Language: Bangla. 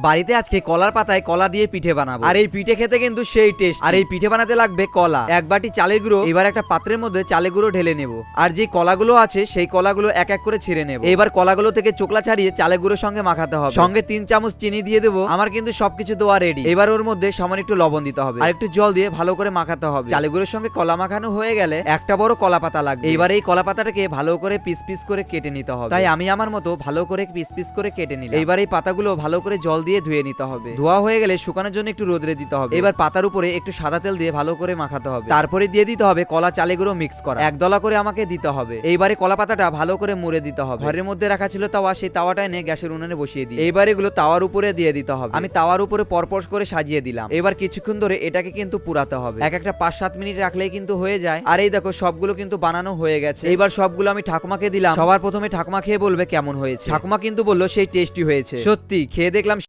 বাড়িতে আজকে কলার পাতায় কলা দিয়ে পিঠে বানাবো। আর এই পিঠে খেতে কিন্তু সেই টেস্ট। আর এই পিঠে বানাতে লাগবে কলা, এক বাটি চালের গুঁড়ো। এবার একটা পাত্রের মধ্যে চালের গুঁড়ো ঢেলে নেব। আর যে কলাগুলো আছে সেই কলাগুলো এক এক করে ছিঁড়ে নেব। এবার কলাগুলো থেকে চোকলা ছাড়িয়ে চালের গুঁড়োর সঙ্গে মাখাতে হবে। সঙ্গে 3 চামচ চিনি দিয়ে দেবো। আমার কিন্তু সবকিছু দেওয়া রেডি। এবার ওর মধ্যে সামান্য একটু লবণ দিতে হবে আর একটু জল দিয়ে ভালো করে মাখাতে হবে। চালের গুঁড়োর সঙ্গে কলা মাখানো হয়ে গেলে একটা বড় কলা পাতা লাগবে। এবার এই কলা পাতাটাকে ভালো করে পিস পিস করে কেটে নিতে হবে। তাই আমি আমার মতো ভালো করে পিস পিস করে কেটে নিলাম। এবার এই পাতাগুলো ভালো করে জল দিয়ে ধুয়ে নিতে হবে। ধোয়া হয়ে গেলে শুকানোর জন্য একটু রোদে দিতে হবে। এবার পাতার উপরে একটু সাদা তেল দিয়ে ভালো করে মাখাতে হবে। তারপরে দিয়ে দিতে হবে কলা চালের গুঁড়ো মিক্স করা, এক দলা করে আমাকে দিতে হবে। এইবারে কলা পাতাটা ভালো করে মুড়ে দিতে হবে। ঘরের মধ্যে রাখা ছিল তাওয়া, সেই তাওয়াটা এনে গ্যাসের উনুনে বসিয়ে দিই। এইবার এগুলো তাওয়ার উপরে দিয়ে দিতে হবে। আমি তাওয়ার উপরে পরপর করে সাজিয়ে দিলাম। এবার কিছুক্ষণ ধরে এটাকে কিন্তু পুরাতে হবে। এক একটা 5-7 মিনিট রাখলেই কিন্তু হয়ে যায়। আর এই দেখো সবগুলো কিন্তু বানানো হয়ে গেছে। এইবার সবগুলো আমি ঠাকুমাকে দিলাম। সবার প্রথমে ঠাকুমা খেয়ে বলবে কেমন হয়েছে। ঠাকুমা কিন্তু বললো সেই টেস্টি হয়েছে। সত্যি খেয়ে দেখলাম